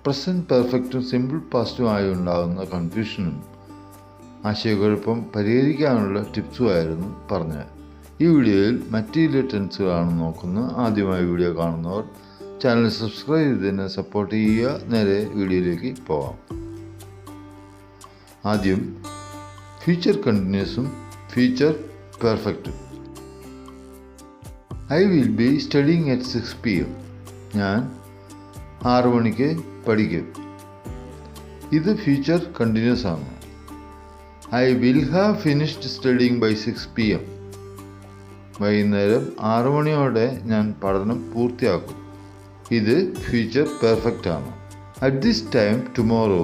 Present പെർഫെക്റ്റും simple പാസ്റ്റുമായി ഉണ്ടാകുന്ന കൺഫ്യൂഷനും ആശയക്കുഴപ്പം പരിഹരിക്കാനുള്ള ടിപ്സുമായിരുന്നു പറഞ്ഞത്. ഈ വീഡിയോയിൽ മറ്റ് ചില ടെൻസുകളാണ് നോക്കുന്നത്. ആദ്യമായി വീഡിയോ കാണുന്നവർ ചാനൽ സബ്സ്ക്രൈബ് ചെയ്തതിനെ സപ്പോർട്ട് ചെയ്യുക. നേരെ വീഡിയോയിലേക്ക് പോകാം. ആദ്യം ഫ്യൂച്ചർ കണ്ടിന്യൂസും ഫ്യൂച്ചർ പെർഫെക്റ്റും. I will be studying at 6 PM. ഞാൻ 6 മണിക്ക് പഠിക്കും. ഇത് ഫ്യൂച്ചർ കണ്ടിന്യൂസ് ആണ്. I will have finished studying by 6 PM. വൈകുന്നേരം 6 മണിയോടെ ഞാൻ പഠനം പൂർത്തിയാക്കും. ഇത് ഫ്യൂച്ചർ പെർഫെക്റ്റ് ആണ്. At this time tomorrow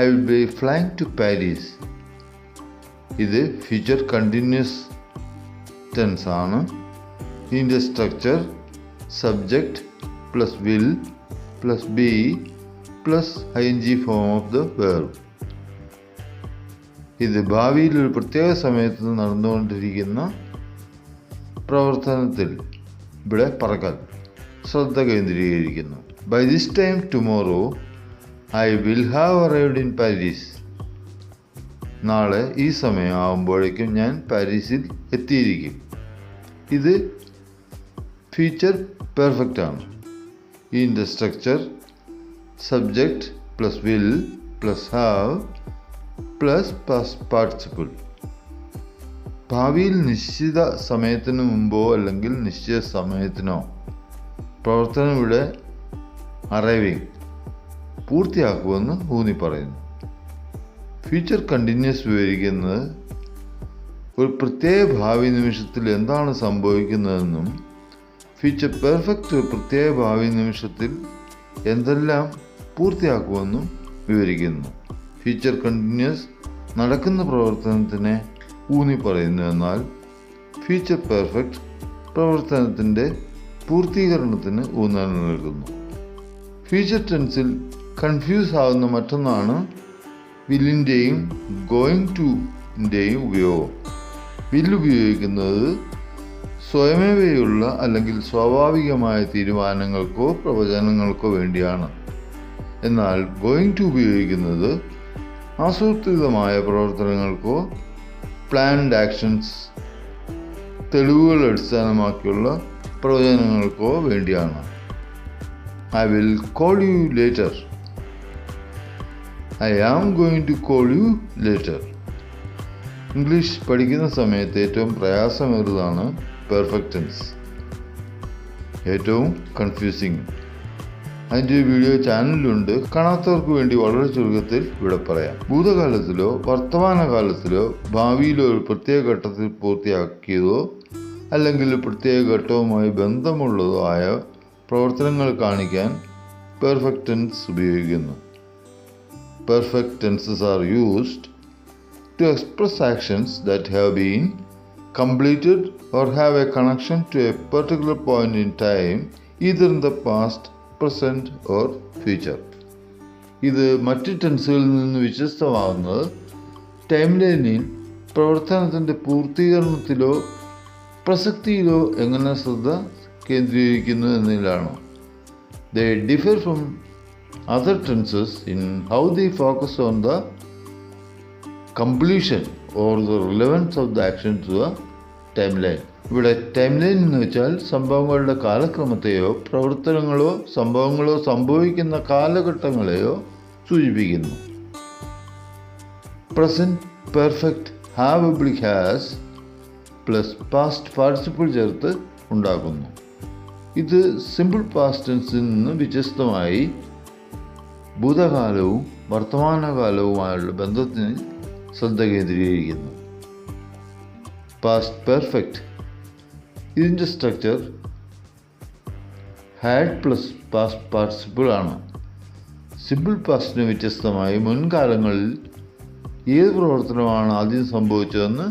I will be flying to Paris. ഇത് ഫ്യൂച്ചർ കണ്ടിന്യൂസ് ടെൻസ് ആണ്. ഇതിൻ്റെ structure subject plus will plus be plus ING form of the verb. ഇത് ഭാവിയിൽ ഒരു പ്രത്യേക സമയത്ത് നടന്നുകൊണ്ടിരിക്കുന്ന പ്രവർത്തനത്തിൽ ഇവിടെ പറക്കൽ ശ്രദ്ധ കേന്ദ്രീകരിക്കുന്നു. By this time tomorrow I will have arrived in Paris. നാളെ ഈ സമയം ആകുമ്പോഴേക്കും ഞാൻ പാരീസിൽ എത്തിയിരിക്കും. ഇത് ഫ്യൂച്ചർ പെർഫെക്റ്റ് ആണ്. ഇതിൻ്റെ structure subject plus will plus have plus past participle. ഭാവിയിൽ നിശ്ചിത സമയത്തിന് മുമ്പോ അല്ലെങ്കിൽ നിശ്ചിത സമയത്തിനോ പ്രവർത്തനം ഇവിടെ അറൈവിങ് പൂർത്തിയാക്കുമെന്ന് ഊന്നി പറയുന്നു. ഫ്യൂച്ചർ കണ്ടിന്യൂസ് വിവരിക്കുന്നത് ഒരു പ്രത്യേക ഭാവി നിമിഷത്തിൽ എന്താണ് സംഭവിക്കുന്നതെന്നും ഫ്യൂച്ചർ പെർഫെക്റ്റ് ഒരു പ്രത്യേക ഭാവി നിമിഷത്തിൽ എന്തെല്ലാം പൂർത്തിയാക്കുമെന്നും വിവരിക്കുന്നു. ഫ്യൂച്ചർ കണ്ടിന്യൂസ് നടക്കുന്ന പ്രവർത്തനത്തിനെ ഊന്നി പറയുന്നു, എന്നാൽ ഫ്യൂച്ചർ പെർഫെക്റ്റ് പ്രവർത്തനത്തിൻ്റെ പൂർത്തീകരണത്തിന് ഊന്നൽ നൽകുന്നു. ഫ്യൂച്ചർ ടെൻസിൽ കൺഫ്യൂസ് ആകുന്ന മറ്റൊന്നാണ് വില്ലിൻ്റെയും ഗോയിങ് ടുൻ്റെയും ഉപയോഗം. വില്ല് ഉപയോഗിക്കുന്നത് സ്വയമേവയുള്ള അല്ലെങ്കിൽ സ്വാഭാവികമായ തീരുമാനങ്ങൾക്കോ പ്രവചനങ്ങൾക്കോ വേണ്ടിയാണ്. എന്നാൽ ഗോയിങ് ടു ഉപയോഗിക്കുന്നത് ആസൂത്രിതമായ പ്രവർത്തനങ്ങൾക്കോ പ്ലാൻഡ് ആക്ഷൻസ് തെളിവുകൾ അടിസ്ഥാനമാക്കിയുള്ള പ്രവചനങ്ങൾക്കോ വേണ്ടിയാണ്. I will call you later. I am going to call you later. English പഠിക്കുന്ന സമയത്ത് ഏറ്റവും പ്രയാസമേറിയതാണ് പെർഫെക്റ്റ് ടെൻസ്, ഏറ്റവും കൺഫ്യൂസിങ്. അതിൻ്റെ വീഡിയോ ചാനലിലുണ്ട്. കാണാത്തവർക്ക് വേണ്ടി വളരെ ചുരുക്കത്തിൽ ഇവിടെ പറയാം. ഭൂതകാലത്തിലോ വർത്തമാനകാലത്തിലോ ഭാവിയിലോ ഒരു പ്രത്യേക ഘട്ടത്തിൽ പൂർത്തിയാക്കിയതോ അല്ലെങ്കിൽ പ്രത്യേക ഘട്ടവുമായി ബന്ധമുള്ളതോ ആയ പ്രവർത്തനങ്ങൾ കാണിക്കാൻ പെർഫെക്റ്റ് ടെൻസ് ഉപയോഗിക്കുന്നു. Perfect tenses are used to express actions that have been completed or have a connection to a particular point in time, either in the past, present or future. ഇത് മറ്റ് ടെൻസുകളിൽ നിന്ന് വ്യത്യസ്തമാകുന്നത് ടൈം ലൈനിൽ പ്രവർത്തനത്തിൻ്റെ പൂർത്തീകരണത്തിലോ പ്രസക്തിയിലോ എങ്ങനെ ശ്രദ്ധ കേന്ദ്രീകരിക്കുന്നു എന്നതിലാണ്. They differ from other tenses in how they focus on the completion or the relevance of the action to the timeline. ഇവിടെ ടൈം ലൈൻ എന്ന് വെച്ചാൽ സംഭവങ്ങളുടെ കാലക്രമത്തെയോ പ്രവർത്തനങ്ങളോ സംഭവങ്ങളോ സംഭവിക്കുന്ന കാലഘട്ടങ്ങളെയോ സൂചിപ്പിക്കുന്നു. Present perfect have oblique has plus past participle ചേർത്ത് ഉണ്ടാക്കുന്നു. ഇത് simple past ടെൻസിൽ നിന്ന് വ്യത്യസ്തമായി ഭൂതകാലവും വർത്തമാനകാലവുമായുള്ള ബന്ധത്തിന് ശ്രദ്ധ കേന്ദ്രീകരിക്കുന്നു. Past perfect. ഇതിൻ്റെ structure had plus past participle ആണ്. സിമ്പിൾ പാസ്റ്റിന് വ്യത്യസ്തമായി മുൻകാലങ്ങളിൽ ഏത് പ്രവർത്തനമാണ് ആദ്യം സംഭവിച്ചതെന്ന്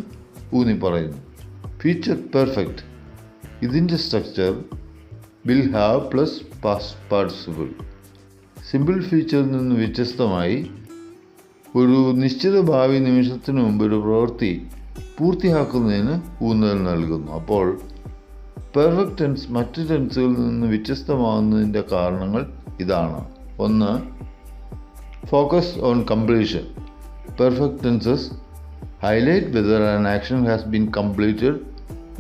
ഊന്നി പറയുന്നു. Future perfect. ഇതിൻ്റെ structure will have plus past participle. Simple ഫ്യൂച്ചറിൽ നിന്ന് വ്യത്യസ്തമായി ഒരു നിശ്ചിത ഭാവി നിമിഷത്തിന് മുമ്പ് ഒരു പ്രവൃത്തി പൂർത്തിയാക്കുന്നതിന് ഊന്നൽ നൽകുന്നു. അപ്പോൾ പെർഫെക്റ്റ് ടെൻസ് മറ്റ് ടെൻസുകളിൽ നിന്ന് വ്യത്യസ്തമാകുന്നതിൻ്റെ കാരണങ്ങൾ ഇതാണ്. ഒന്ന്, focus on completion. Perfect tenses highlight whether an action has been completed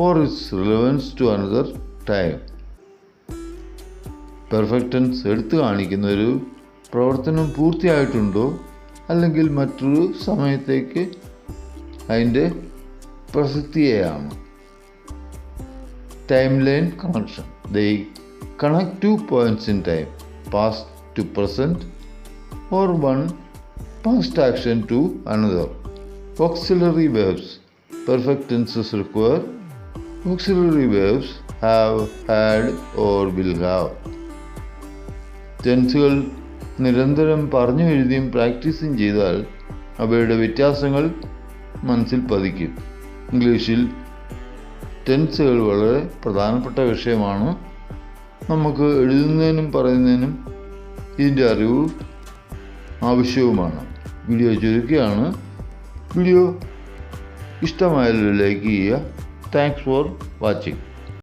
or its relevance to another time. Perfect tense എടുത്തു കാണിക്കുന്ന ഒരു പ്രവർത്തനം പൂർത്തിയായിട്ടുണ്ടോ അല്ലെങ്കിൽ മറ്റൊരു സമയത്തേക്ക് അതിൻ്റെ പ്രസക്തിയെയാണ്. Timeline connection. They connect 2 points in time, past to present or one past action to another. Auxiliary verbs. Perfect tenses require auxiliary verbs have, had or will have. ടെൻസുകൾ നിരന്തരം പറഞ്ഞു എഴുതിയും പ്രാക്ടീസും ചെയ്താൽ അവയുടെ വ്യത്യാസങ്ങൾ മനസ്സിൽ പതിക്കും. ഇംഗ്ലീഷിൽ ടെൻസുകൾ വളരെ പ്രധാനപ്പെട്ട വിഷയമാണ്. നമുക്ക് എഴുതുന്നതിനും പറയുന്നതിനും ഇതിൻ്റെ അറിവ് ആവശ്യവുമാണ്. വീഡിയോ ചുരുക്കുകയാണ്. വീഡിയോ ഇഷ്ടമായാലും ലൈക്ക് ചെയ്യുക. Thanks for watching.